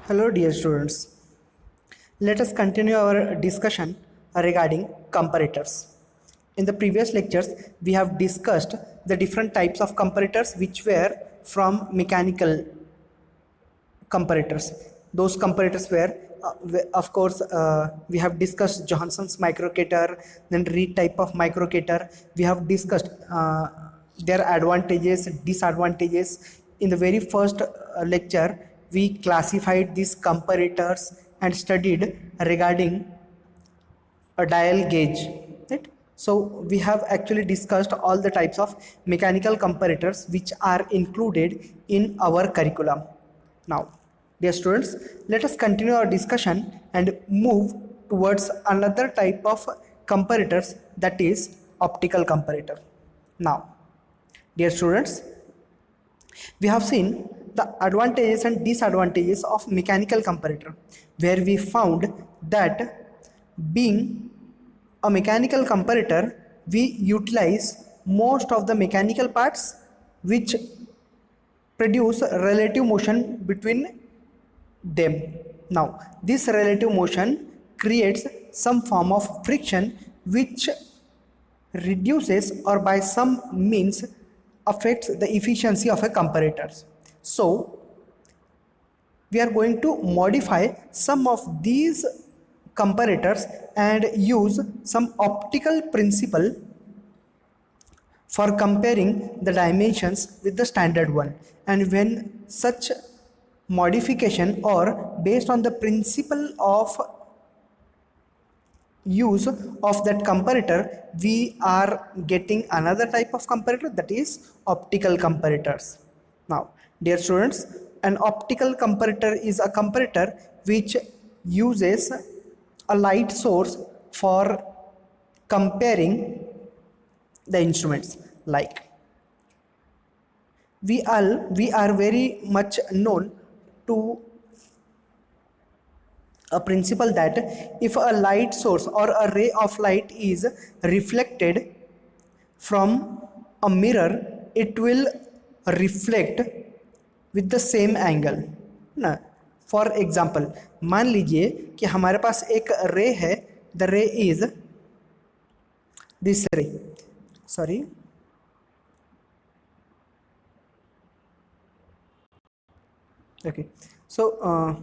Hello, dear students. Let us continue our discussion regarding comparators. In the previous lectures, we have discussed the different types of comparators which were from mechanical comparators. Those comparators were, of course, we have discussed Johnson's microcator, then Reed type of microcator. We have discussed their advantages, disadvantages. In the very first lecture, we classified these comparators and studied regarding a dial gauge, right? So we have actually discussed all the types of mechanical comparators which are included in our curriculum. Now, dear students, let us continue our discussion and move towards another type of comparators, that is optical comparator. Now, dear students, we have seen the advantages and disadvantages of mechanical comparator, where we found that being a mechanical comparator, we utilize most of the mechanical parts which produce relative motion between them. Now, this relative motion creates some form of friction which reduces or by some means affects the efficiency of a comparator. So, we are going to modify some of these comparators and use some optical principle for comparing the dimensions with the standard one. And when such modification or based on the principle of use of that comparator, we are getting another type of comparator, that is optical comparators. Now, dear students, an optical comparator is a comparator which uses a light source for comparing the instruments. Like we are very much known to a principle that if a light source or a ray of light is reflected from a mirror, it will reflect with the same angle ना. For example, मान लीजिए कि हमारे पास एक रे है, the रे is this रे, sorry, okay, so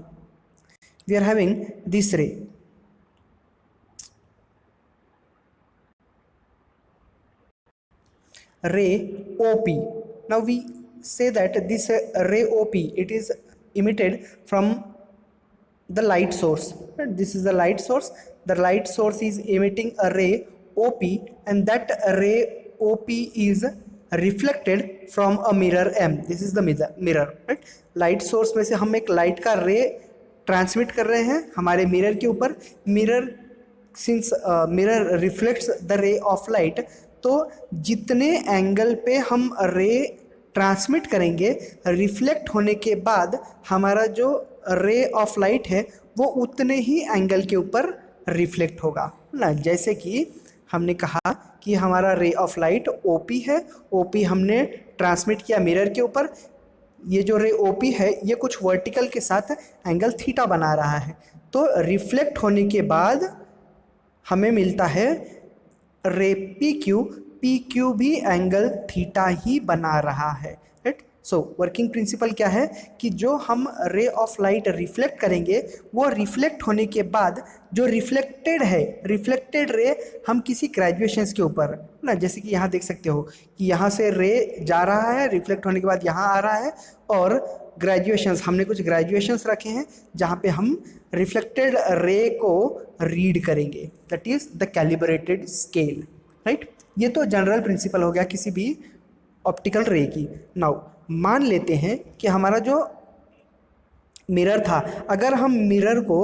we are having this ray, OP. Now we say that this ray OP, it is emitted from the light source. This is the light source. The light source is emitting a ray OP, and that ray OP is reflected from a mirror M. This is the mirror, right? Light source में से हम एक light का रे transmit कर रहे हैं हमारे मिरर के ऊपर. Mirror since mirror reflects the ray of light, तो जितने एंगल पे हम रे ट्रांसमिट करेंगे, रिफ्लेक्ट होने के बाद हमारा जो रे ऑफ लाइट है वो उतने ही एंगल के ऊपर रिफ्लेक्ट होगा ना. जैसे कि हमने कहा कि हमारा रे ऑफ लाइट ओपी है, ओपी हमने ट्रांसमिट किया मिरर के ऊपर. ये जो रे ओपी है ये कुछ वर्टिकल के साथ एंगल थीटा बना रहा है, तो रिफ्लेक्ट होने के बाद हमें मिलता है रे पी क्यू. पी क्यू भी एंगल थीटा ही बना रहा है, राइट. सो वर्किंग प्रिंसिपल क्या है कि जो हम रे ऑफ लाइट रिफ्लेक्ट करेंगे, वो रिफ्लेक्ट होने के बाद जो रिफ्लेक्टेड है, रिफ्लेक्टेड रे हम किसी ग्रेजुएशंस के ऊपर ना, जैसे कि यहाँ देख सकते हो कि यहाँ से रे जा रहा है, रिफ्लेक्ट होने के बाद यहाँ आ रहा है, और ग्रेजुएशंस, हमने कुछ ग्रेजुएशंस रखे हैं जहाँ पे हम रिफ्लेक्टेड रे को रीड करेंगे, that is the calibrated scale, right. ये तो जनरल प्रिंसिपल हो गया किसी भी ऑप्टिकल रे की. नाउ मान लेते हैं कि हमारा जो मिरर था, अगर हम मिरर को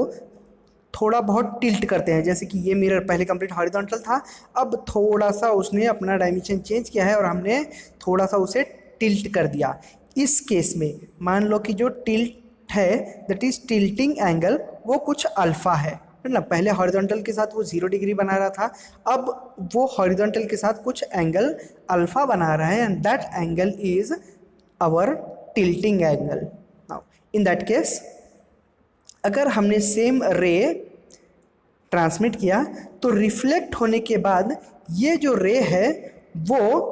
थोड़ा बहुत टिल्ट करते हैं, जैसे कि ये मिरर पहले कंप्लीट हॉरिजॉन्टल था, अब थोड़ा सा उसने अपना डायमेंशन चेंज किया है और हमने थोड़ा सा उसे टिल्ट कर दिया. इस केस में मान लो कि जो टिल्ट है, दैट इज टिल्टिंग एंगल, वो कुछ अल्फा है ना. पहले हॉरिजॉन्टल के साथ वो 0 डिग्री बना रहा था, अब वो हॉरिजॉन्टल के साथ कुछ एंगल अल्फा बना रहा है, and that angle is our tilting angle. Now in that case अगर हमने सेम रे ट्रांसमिट किया तो रिफ्लेक्ट होने के बाद ये जो रे है वो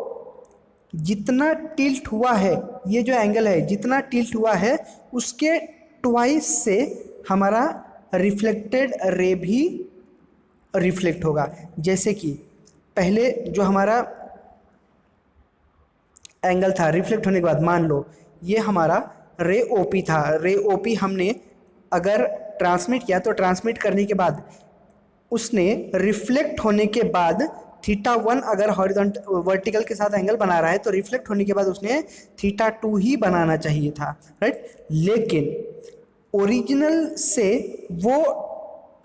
जितना टिल्ट हुआ है, ये जो एंगल है जितना टिल्ट हुआ है उसके ट्वाइस से हमारा रिफ्लेक्टेड रे भी रिफ्लेक्ट होगा। जैसे कि पहले जो हमारा एंगल था रिफ्लेक्ट होने के बाद, मान लो ये हमारा रे ओपी था, रे ओपी हमने अगर ट्रांसमिट किया तो ट्रांसमिट करने के बाद उसने रिफ्लेक्ट होने के बाद थीटा 1 अगर हॉरिजॉन्टल वर्टिकल के साथ एंगल बना रहा है तो रिफ्लेक्ट होने के बाद उसने थीटा 2 ही बनाना चाहिए था, राइट। लेकिन ओरिजिनल से वो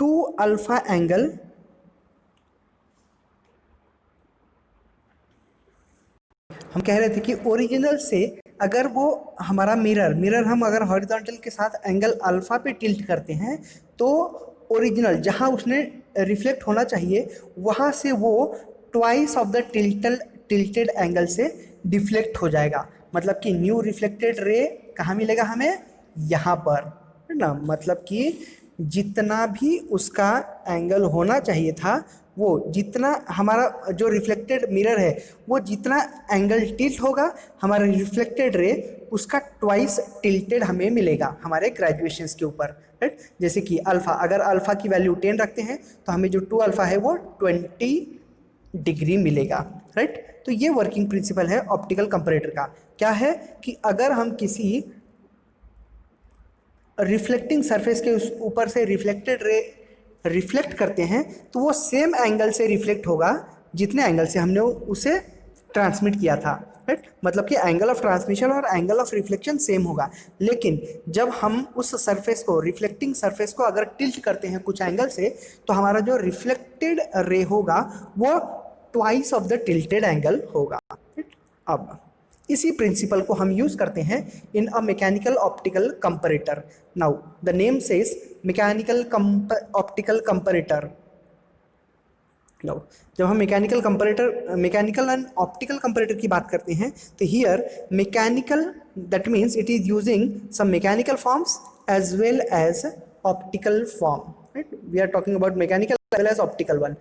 2 अल्फा एंगल हम कह रहे थे कि ओरिजिनल से अगर वो हमारा मिरर हम अगर हॉरिजॉन्टल के साथ एंगल अल्फा पे टिल्ट करते हैं तो ओरिजिनल जहाँ उसने रिफ्लेक्ट होना चाहिए वहाँ से वो twice of the tilted angle से डिफ्लेक्ट हो जाएगा। मतलब कि न्यू रिफ्लेक्टेड रे कहाँ मिलेगा हमें, यहाँ पर, है ना। मतलब कि जितना भी उसका एंगल होना चाहिए था वो जितना हमारा जो रिफ्लेक्टेड मिरर है वो जितना एंगल टिल्ट होगा हमारा रिफ्लेक्टेड रे उसका ट्वाइस टिल्टेड हमें मिलेगा हमारे ग्रेजुएशंस के ऊपर, राइट। जैसे कि अल्फ़ा, अगर अल्फ़ा की वैल्यू 10 रखते हैं तो हमें जो 2 अल्फ़ा है वो 20 डिग्री मिलेगा, राइट। तो ये वर्किंग प्रिंसिपल है ऑप्टिकल कंपैरेटर का। क्या है कि अगर हम किसी रिफ्लेक्टिंग सरफेस के ऊपर से रिफ्लेक्टेड रे रिफ्लेक्ट करते हैं तो वो सेम एंगल से रिफ्लेक्ट होगा जितने एंगल से हमने उसे ट्रांसमिट किया था, राइट। मतलब कि एंगल ऑफ ट्रांसमिशन और एंगल ऑफ रिफ्लेक्शन सेम होगा। लेकिन जब हम उस सरफेस को रिफ्लेक्टिंग सरफेस को अगर टिल्ट करते हैं कुछ एंगल से तो हमारा जो रिफ्लेक्टेड रे होगा वो twice of the tilted angle होगा, राइट। अब इसी प्रिंसिपल को हम यूज करते हैं in a mechanical optical comparator. Now the name says mechanical optical comparator. Now जब हम मैकेनिकल एंड ऑप्टिकल कंपैरेटर की बात करते हैं तो here mechanical that means it is using some mechanical forms as well as optical form, right. We are talking about mechanical as well as optical one,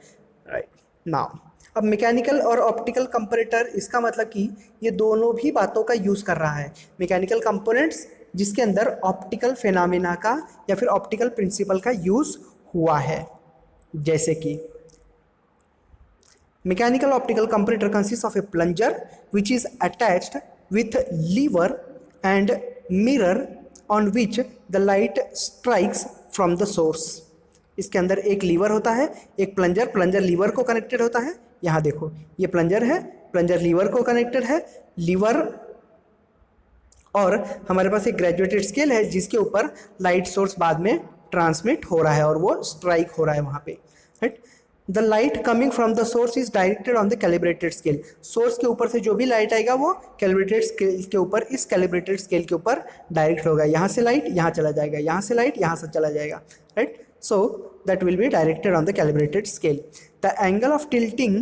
right. Now अब mechanical और optical comparator इसका मतलब कि ये दोनों भी बातों का यूज़ कर रहा है। मैकेनिकल कंपोनेंट्स जिसके अंदर ऑप्टिकल फेनामिना का या फिर ऑप्टिकल प्रिंसिपल का यूज़ हुआ है। जैसे कि mechanical optical comparator consist of a plunger which is attached with lever and mirror on which the light strikes from the source. इसके अंदर एक लीवर होता है, एक प्लंजर लीवर को कनेक्टेड होता है। यहाँ देखो ये प्लंजर है, प्लंजर लीवर को कनेक्टेड है, लीवर और हमारे पास एक ग्रेजुएटेड स्केल है जिसके ऊपर लाइट सोर्स बाद में ट्रांसमिट हो रहा है और वो स्ट्राइक हो रहा है वहाँ पे, right. The light coming from the source is directed on the calibrated scale. Source के ऊपर से जो भी लाइट आएगा वो कैलिब्रेटेड स्केल के ऊपर, इस कैलिब्रेटेड स्केल के ऊपर डायरेक्ट होगा। यहाँ से लाइट यहाँ चला जाएगा, यहाँ से लाइट यहाँ से चला जाएगा, right. So that will be directed on the calibrated scale. The angle of tilting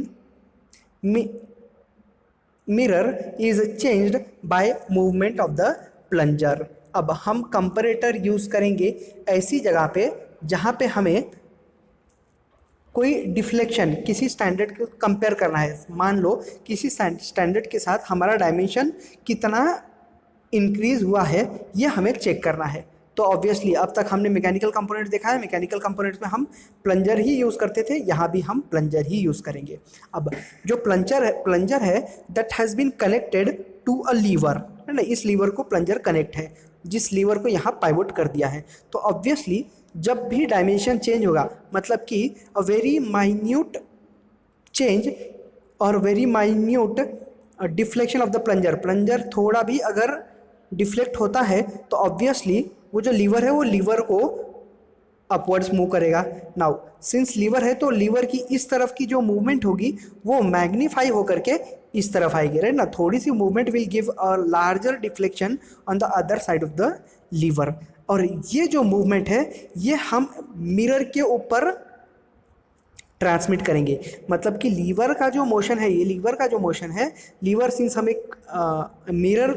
mirror is changed by movement of the plunger. अब हम कंपैरेटर यूज करेंगे ऐसी जगह पे जहाँ पे हमें कोई डिफ्लेक्शन किसी स्टैंडर्ड को कंपेयर करना है। मान लो किसी स्टैंडर्ड के साथ हमारा डायमेंशन कितना इंक्रीज हुआ है ये हमें चेक करना है। तो ऑब्वियसली अब तक हमने मैकेनिकल कंपोनेंट देखा है, मैकेनिकल कंपोनेंट्स में हम प्लंजर ही यूज़ करते थे, यहाँ भी हम प्लंजर ही यूज़ करेंगे। अब जो प्लंजर है that has been connected to a lever, है ना। इस लीवर को प्लंजर कनेक्ट है, जिस लीवर को यहाँ पाइवोट कर दिया है। तो ऑब्वियसली जब भी डायमेंशन चेंज होगा मतलब कि अ वेरी माइन्यूट चेंज और very minute deflection of the plunger थोड़ा भी अगर डिफ्लेक्ट होता है तो ऑब्वियसली वो जो लीवर है वो लीवर को अपवर्ड्स मूव करेगा। नाउ सिंस लीवर है तो लीवर की इस तरफ की जो मूवमेंट होगी वो मैग्नीफाई होकर के इस तरफ आएगी, राइट ना। थोड़ी सी movement will give a larger deflection on the other side of the lever. और ये जो मूवमेंट है ये हम मिरर के ऊपर ट्रांसमिट करेंगे। मतलब कि लीवर का जो मोशन है, ये लीवर का जो मोशन है, लीवर सिंस हम एक मिरर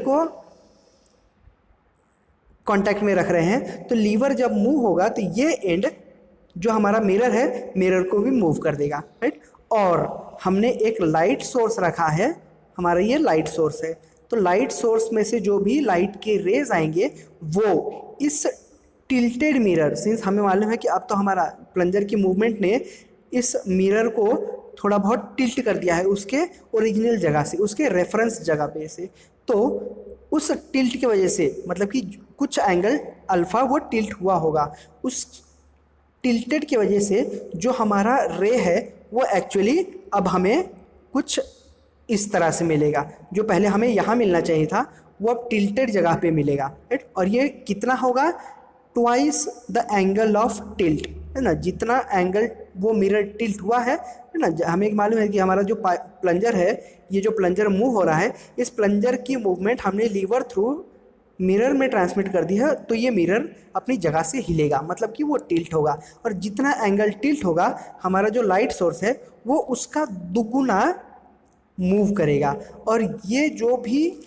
कांटेक्ट में रख रहे हैं, तो लीवर जब मूव होगा तो ये एंड जो हमारा मिरर है, मिरर को भी मूव कर देगा, राइट। और हमने एक लाइट सोर्स रखा है, हमारा ये लाइट सोर्स है, तो लाइट सोर्स में से जो भी लाइट के रेज आएंगे वो इस टिल्टेड मिरर, सिंस हमें मालूम है कि अब तो हमारा प्लंजर की मूवमेंट ने इस मिरर को थोड़ा बहुत टिल्ट कर दिया है उसके ओरिजिनल जगह से, उसके रेफरेंस जगह पे से, तो उस टिल्ट की वजह से मतलब कि कुछ एंगल अल्फा वो टिल्ट हुआ होगा, उस टिल्टेड की वजह से जो हमारा रे है वो एक्चुअली अब हमें कुछ इस तरह से मिलेगा, जो पहले हमें यहाँ मिलना चाहिए था वो अब टिल्टेड जगह पे मिलेगा, राइट। और ये कितना होगा, twice the angle of tilt, है ना, जितना एंगल वो मिरर टिल्ट हुआ है ना। हमें मालूम है कि हमारा जो प्लंजर है, ये जो प्लंजर मूव हो रहा है, इस प्लंजर की मूवमेंट हमने लीवर थ्रू मिरर में ट्रांसमिट कर दी है, तो ये मिरर अपनी जगह से हिलेगा, मतलब कि वो टिल्ट होगा, और जितना एंगल टिल्ट होगा हमारा जो लाइट सोर्स है वो उसका दुगुना मूव करेगा। और ये जो भी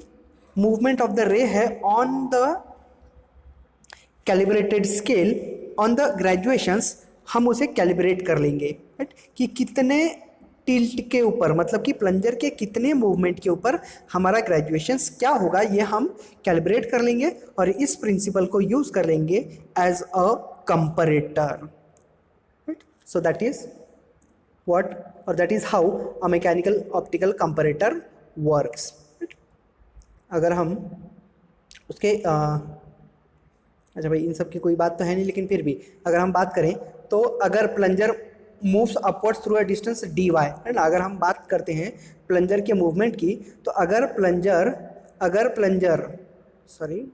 मूवमेंट ऑफ द रे है on the calibrated scale, on the graduations, हम उसे कैलिब्रेट कर लेंगे, राइट, कि कितने टिल्ट के ऊपर, मतलब कि प्लंजर के कितने मूवमेंट के ऊपर हमारा ग्रेजुएशंस क्या होगा, ये हम कैलिब्रेट कर लेंगे और इस प्रिंसिपल को यूज कर लेंगे as a comparator, right. So that is what, और that is how a mechanical optical comparator works. अगर हम उसके अच्छा भाई, इन सब की कोई बात तो है नहीं, लेकिन फिर भी अगर हम बात करें तो अगर plunger moves upwards through a distance D Y, है ना, अगर हम बात करते हैं प्लंजर के मूवमेंट की, तो अगर प्लंजर सॉरी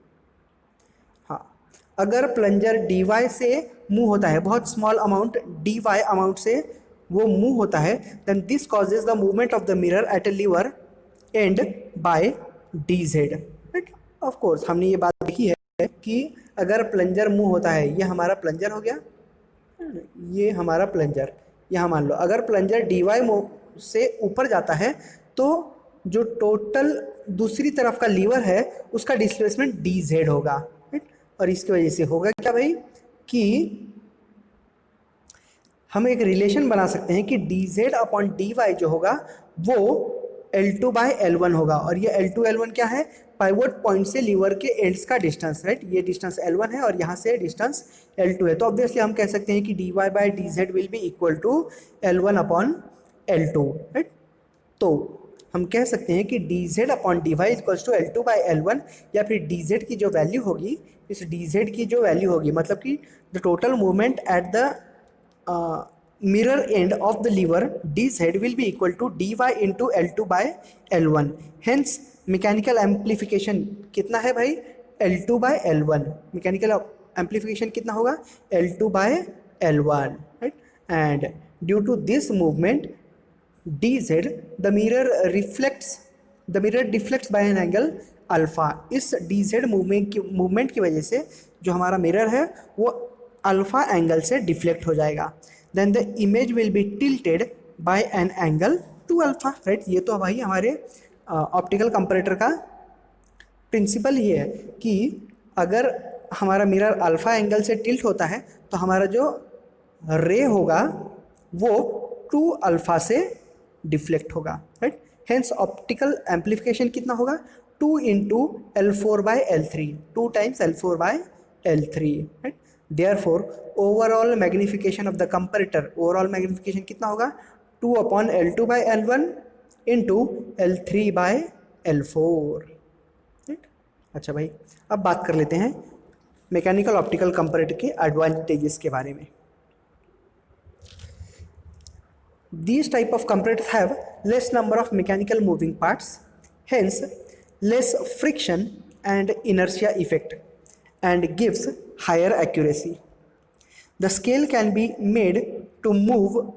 हाँ, अगर प्लंजर डी वाई से मूव होता है, बहुत small amount D Y amount से वो मूव होता है, then this causes the movement of the mirror at a lever and by D Z, right. Of course हमने ये बात देखी है कि अगर प्लंजर मूव होता है, ये हमारा प्लंजर हो गया, ये हमारा प्लंजर, यहाँ मान लो अगर प्लंजर डी वाई से ऊपर जाता है तो जो टोटल दूसरी तरफ का लीवर है उसका डिस्प्लेसमेंट डी जेड होगा, राइट। और इसकी वजह से होगा क्या भाई, कि हम एक रिलेशन बना सकते हैं कि d z upon d y जो होगा वो L2 बाय L1 होगा, और ये L2 L1 क्या है, पाइवोट पॉइंट से लीवर के एंड्स का डिस्टेंस, राइट। ये डिस्टेंस L1 है और यहाँ से डिस्टेंस L2 है, तो ऑब्वियसली हम कह सकते हैं कि dy by dz will be equal to L1 upon L2, right. तो हम कह सकते हैं कि dz upon dy equals to L2 by L1, या फिर dz की जो वैल्यू होगी, इस dz की जो वैल्यू होगी, मतलब कि the total movement at the mirror end of the lever dz will be equal to dy into L2 by L1, hence mechanical amplification कितना है भाई, L2 by L1, mechanical amplification कितना होगा, L2 by L1, right। and due to this movement dz the mirror deflects by an angle alpha, इस dz movement की वजह से जो हमारा मिरर है वो अल्फा एंगल से डिफ्लेक्ट हो जाएगा, then the image will be tilted by an angle to alpha, right। ये तो भाई हमारे ऑप्टिकल कंपैरेटर का प्रिंसिपल ही है कि अगर हमारा मिरर अल्फा एंगल से टिल्ट होता है तो हमारा जो रे होगा वो टू अल्फा से डिफ्लेक्ट होगा, राइट। हेंस ऑप्टिकल एम्पलीफिकेशन कितना होगा, 2 into L4 by L3, 2 times L4 by L3, right. Therefore overall magnification of the comparator, overall magnification कितना होगा, 2 upon L2 by L1 into L3 by L4, right. अच्छा भाई, अब बात कर लेते हैं मैकेनिकल ऑप्टिकल कंपैरेटर के एडवांटेजेस के बारे में। These type of comparators have less number of mechanical moving parts, hence less friction and inertia effect, and gives higher accuracy. The scale can be made to move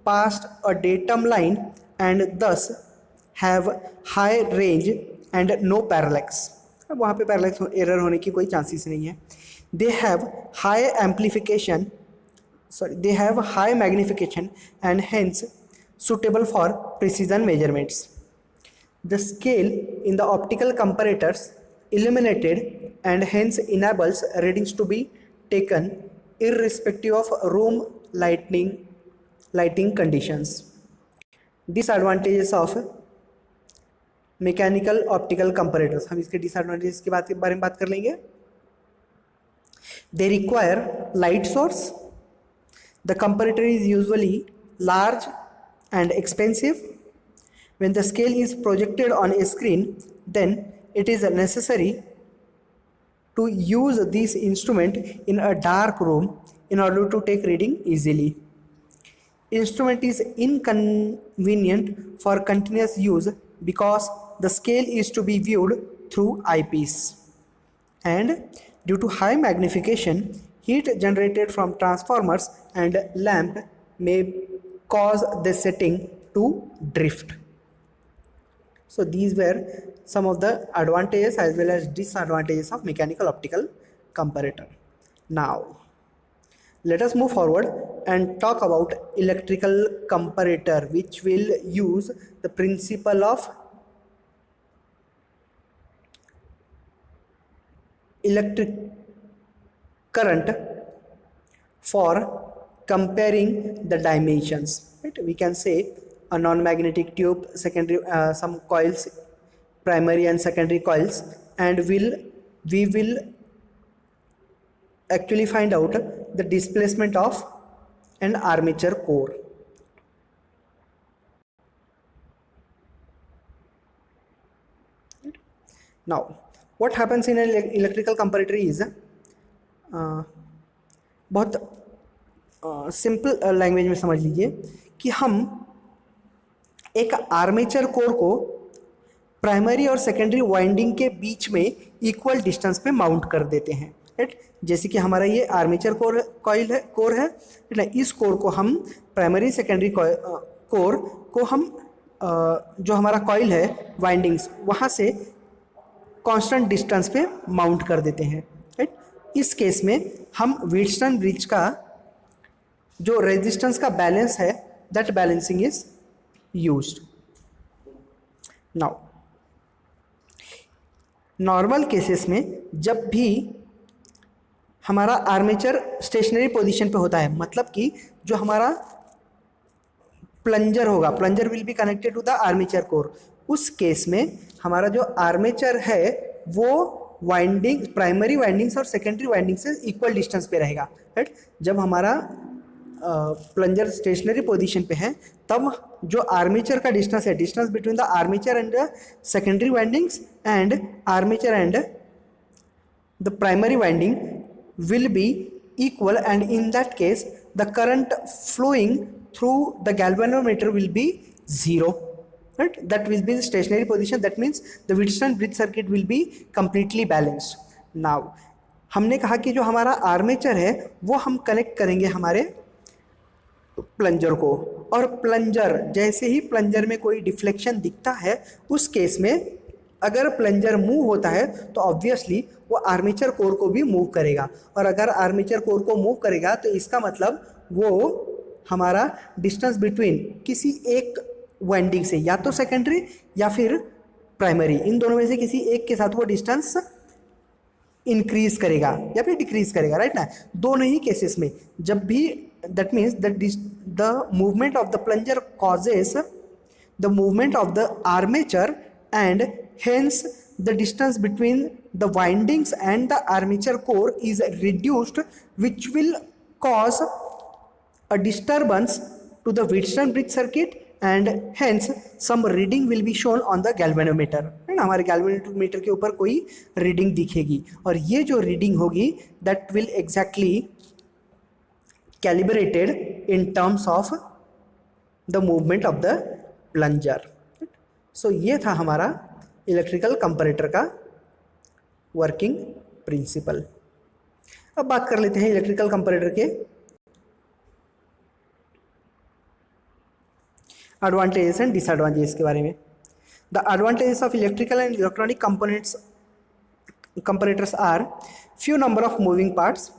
past a datum line and thus have high range and no parallax. अब वहाँ पे parallax error होने की कोई chances नहीं है। They have high magnification and hence suitable for precision measurements. The scale in the optical comparators eliminated and hence enables readings to be taken irrespective of room lighting conditions. Disadvantages of mechanical optical comparators, हम इसके disadvantages के बारे में बात कर लेंगे. They require light source. The comparator is usually large and expensive. When the scale is projected on a screen, then it is necessary to use this instrument in a dark room in order to take reading easily. Instrument is inconvenient for continuous use because the scale is to be viewed through eyepiece, and due to high magnification, heat generated from transformers and lamp may cause the setting to drift. So these were some of the advantages as well as disadvantages of mechanical optical comparator. Now let us move forward and talk about electrical comparator, which will use the principle of electric current for comparing the dimensions, right? We can say a non-magnetic tube, secondary some coils, primary and secondary coils, and we will actually find out the displacement of an armature core. Now what happens in an electrical comparator is बहुत simple language में समझ लीजिए कि हम एक armature core को primary और secondary winding के बीच में इक्वल डिस्टेंस पे माउंट कर देते हैं, राइट. जैसे कि हमारा ये आर्मेचर कोर है, इस कोर को हम प्राइमरी सेकेंडरी कोर को हम जो हमारा कॉइल है वाइंडिंग्स वहाँ से कांस्टेंट डिस्टेंस पे माउंट कर देते हैं, राइट. इस केस में हम व्हीटस्टोन ब्रिज का जो रेजिस्टेंस का बैलेंस है, that balancing is used. Now normal cases में जब भी हमारा आर्मेचर स्टेशनरी पोजीशन पे होता है, मतलब कि जो हमारा प्लंजर होगा, plunger will be connected to the armature core, उस केस में हमारा जो आर्मेचर है वो वाइंडिंग, प्राइमरी वाइंडिंग्स और सेकेंडरी वाइंडिंग से इक्वल डिस्टेंस पे रहेगा, राइट. जब हमारा प्लंजर स्टेशनरी पोजीशन पे है तब जो आर्मेचर का डिस्टेंस है, distance between the armature and the secondary windings and armature and the primary winding will be equal, and in that case the current flowing through the galvanometer will be 0, right. That will be the stationary position. That means the Wheatstone bridge circuit will be completely balanced. Now हमने कहा कि जो हमारा armature है वो हम connect करेंगे हमारे प्लंजर को, और प्लंजर जैसे ही प्लंजर में कोई डिफ्लेक्शन दिखता है उस केस में अगर प्लंजर मूव होता है तो ऑब्वियसली वो आर्मेचर कोर को भी मूव करेगा, और अगर आर्मेचर कोर को मूव करेगा तो इसका मतलब वो हमारा डिस्टेंस बिटवीन किसी एक वाइंडिंग से, या तो सेकेंडरी या फिर प्राइमरी, इन दोनों में से किसी एक के साथ वो डिस्टेंस इंक्रीज करेगा या फिर डिक्रीज करेगा, राइट ना. दोनों ही केसेस में जब भी, that means the movement of the plunger causes the movement of the armature, and hence the distance between the windings and the armature core is reduced, which will cause a disturbance to the Wheatstone bridge circuit, and hence some reading will be shown on the galvanometer, है ना. हमारे galvanometer के ऊपर कोई reading दिखेगी, और ये जो रीडिंग होगी that will exactly calibrated in terms of the movement of the plunger. सो ये था हमारा इलेक्ट्रिकल कंपैरेटर का वर्किंग प्रिंसिपल. अब बात कर लेते हैं इलेक्ट्रिकल कंपैरेटर के एडवांटेजेस एंड डिसएडवांटेजेस के बारे में. The advantages of electrical and electronic components comparators are few number of moving parts.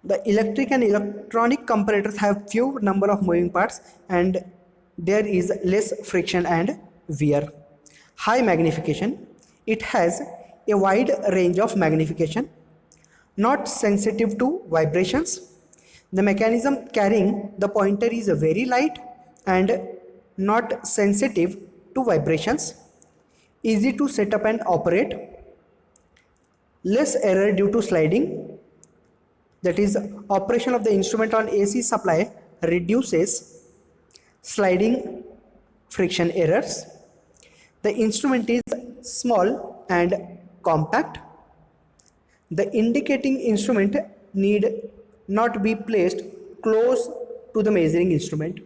The electric and electronic comparators have few number of moving parts, and there is less friction and wear. High magnification. It has a wide range of magnification, not sensitive to vibrations. The mechanism carrying the pointer is very light and not sensitive to vibrations, easy to set up and operate, less error due to sliding, that is operation of the instrument on AC supply reduces sliding friction errors. The instrument is small and compact. The indicating instrument need not be placed close to the measuring instrument.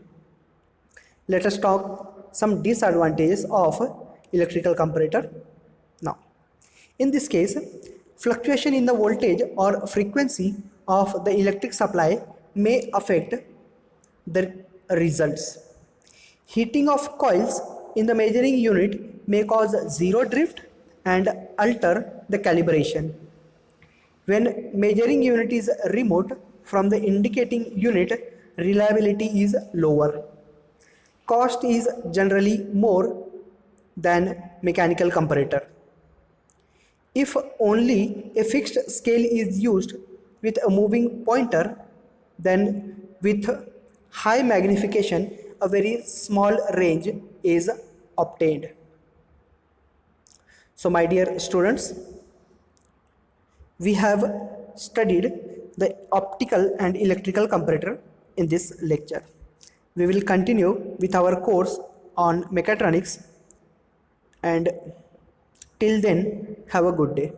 Let us talk some disadvantages of electrical comparator. Now, in this case, fluctuation in the voltage or frequency of the electric supply may affect the results. Heating of coils in the measuring unit may cause zero drift and alter the calibration. When measuring unit is remote from the indicating unit, reliability is lower. Cost is generally more than mechanical comparator. If only a fixed scale is used with a moving pointer, then with high magnification, a very small range is obtained. So, my dear students, we have studied the optical and electrical comparator in this lecture. We will continue with our course on mechatronics, and till then, have a good day.